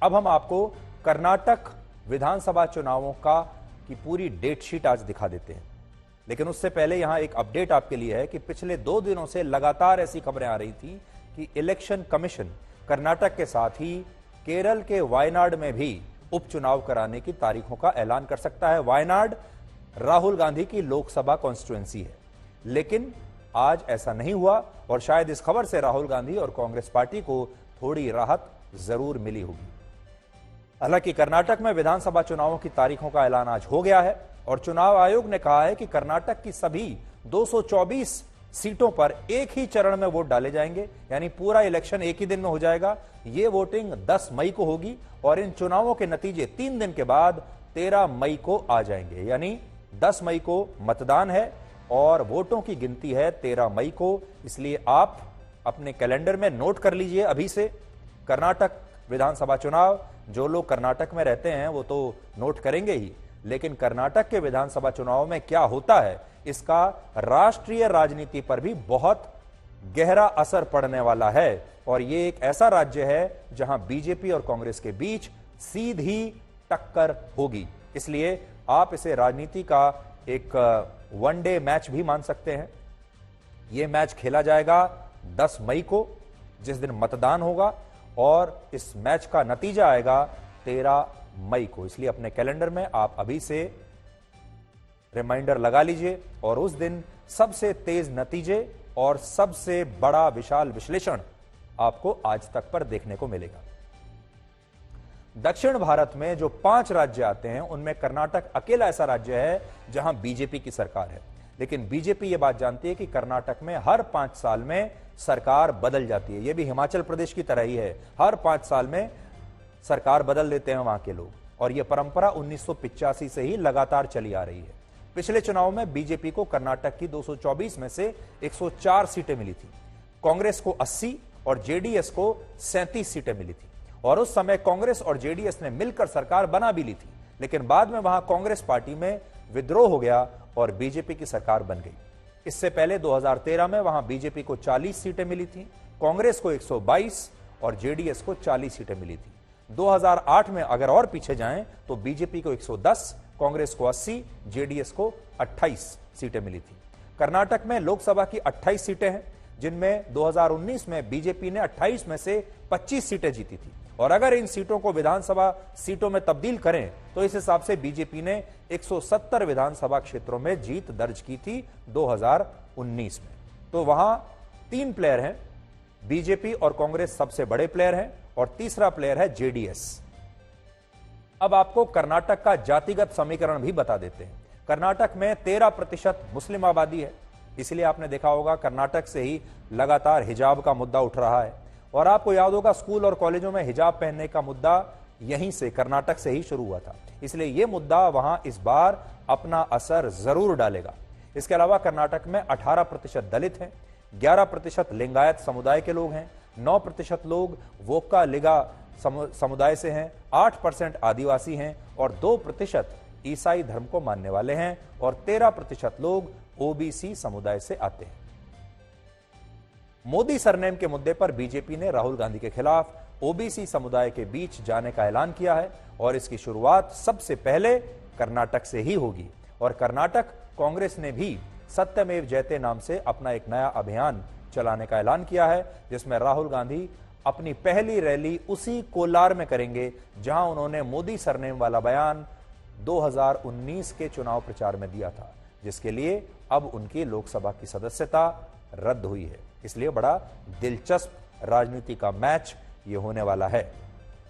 अब हम आपको कर्नाटक विधानसभा चुनावों की पूरी डेट शीट आज दिखा देते हैं, लेकिन उससे पहले यहां एक अपडेट आपके लिए है कि पिछले 2 दिनों से लगातार ऐसी खबरें आ रही थी कि इलेक्शन कमीशन कर्नाटक के साथ ही केरल के वायनाड में भी उपचुनाव कराने की तारीखों का ऐलान कर सकता है। वायनाड राहुल गांधी की लोकसभा कॉन्स्टिट्यूएंसी है, लेकिन आज ऐसा नहीं हुआ और शायद इस खबर से राहुल गांधी और कांग्रेस पार्टी को थोड़ी राहत जरूर मिली होगी। हालांकि कर्नाटक में विधानसभा चुनावों की तारीखों का ऐलान आज हो गया है और चुनाव आयोग ने कहा है कि कर्नाटक की सभी 224 सीटों पर एक ही चरण में वोट डाले जाएंगे, यानी पूरा इलेक्शन एक ही दिन में हो जाएगा। यह वोटिंग 10 मई को होगी और इन चुनावों के नतीजे 3 दिन के बाद 13 मई को आ जाएंगे, यानी 10 मई को मतदान है और वोटों की गिनती है 13 मई को। इसलिए आप अपने कैलेंडर में नोट कर लीजिए अभी से, कर्नाटक विधानसभा चुनाव। जो लोग कर्नाटक में रहते हैं वो तो नोट करेंगे ही, लेकिन कर्नाटक के विधानसभा चुनाव में क्या होता है इसका राष्ट्रीय राजनीति पर भी बहुत गहरा असर पड़ने वाला है। और ये एक ऐसा राज्य है जहां बीजेपी और कांग्रेस के बीच सीधी टक्कर होगी, इसलिए आप इसे राजनीति का एक वनडे मैच भी मान सकते हैं। यह मैच खेला जाएगा 10 मई को, जिस दिन मतदान होगा, और इस मैच का नतीजा आएगा 13 मई को। इसलिए अपने कैलेंडर में आप अभी से रिमाइंडर लगा लीजिए और उस दिन सबसे तेज नतीजे और सबसे बड़ा विशाल विश्लेषण आपको आज तक पर देखने को मिलेगा। दक्षिण भारत में जो 5 राज्य आते हैं उनमें कर्नाटक अकेला ऐसा राज्य है जहां बीजेपी की सरकार है, लेकिन बीजेपी यह बात जानती है कि कर्नाटक में हर 5 साल में सरकार बदल जाती है। यह भी हिमाचल प्रदेश की तरह ही है, हर 5 साल में सरकार बदल देते हैं वहां के लोग, और यह परंपरा 1985 से ही लगातार चली आ रही है। पिछले चुनाव में बीजेपी को कर्नाटक की 224 में से 104 सीटें मिली थी, कांग्रेस को 80 और जेडीएस को 37 सीटें मिली थी, और उस समय कांग्रेस और जेडीएस ने मिलकर सरकार बना भी ली थी, लेकिन बाद में वहां कांग्रेस पार्टी में विद्रोह हो गया और बीजेपी की सरकार बन गई। इससे पहले 2013 में वहां बीजेपी को 40 सीटें मिली थी, कांग्रेस को 122 और जेडीएस को 40 सीटें मिली थी। 2008 में अगर और पीछे जाएं तो बीजेपी को 110, कांग्रेस को 80, जेडीएस को 28 सीटें मिली थी। कर्नाटक में लोकसभा की 28 सीटें हैं, जिनमें 2019 में बीजेपी ने 28 में से 25 सीटें जीती थी, और अगर इन सीटों को विधानसभा सीटों में तब्दील करें तो इस हिसाब से बीजेपी ने 170 विधानसभा क्षेत्रों में जीत दर्ज की थी 2019 में। तो वहां 3 प्लेयर हैं, बीजेपी और कांग्रेस सबसे बड़े प्लेयर हैं, और तीसरा प्लेयर है जेडीएस। अब आपको कर्नाटक का जातिगत समीकरण भी बता देते हैं। कर्नाटक में 13% मुस्लिम आबादी है, इसलिए आपने देखा होगा कर्नाटक से ही लगातार हिजाब का मुद्दा उठ रहा है, और आपको याद होगा स्कूल और कॉलेजों में हिजाब पहनने का मुद्दा यहीं से, कर्नाटक से ही शुरू हुआ था, इसलिए यह मुद्दा वहां इस बार अपना असर जरूर डालेगा। इसके अलावा कर्नाटक में 18% दलित हैं, 11% लिंगायत समुदाय के लोग हैं, 9% लोग वोक्का लिगा समुदाय से हैं, 8% आदिवासी हैं, और 2% ईसाई धर्म को मानने वाले हैं, और 13% लोग ओबीसी समुदाय से आते हैं। मोदी सरनेम के मुद्दे पर बीजेपी ने राहुल गांधी के खिलाफ ओबीसी समुदाय के बीच जाने का ऐलान किया है, और इसकी शुरुआत सबसे पहले कर्नाटक से ही होगी। और कर्नाटक कांग्रेस ने भी सत्यमेव जयते नाम से अपना एक नया अभियान चलाने का ऐलान किया है, जिसमें राहुल गांधी अपनी पहली रैली उसी कोलार में करेंगे जहां उन्होंने मोदी सरनेम वाला बयान 2019 के चुनाव प्रचार में दिया था, जिसके लिए अब उनकी लोकसभा की सदस्यता रद्द हुई है। इसलिए बड़ा दिलचस्प राजनीति का मैच ये होने वाला है।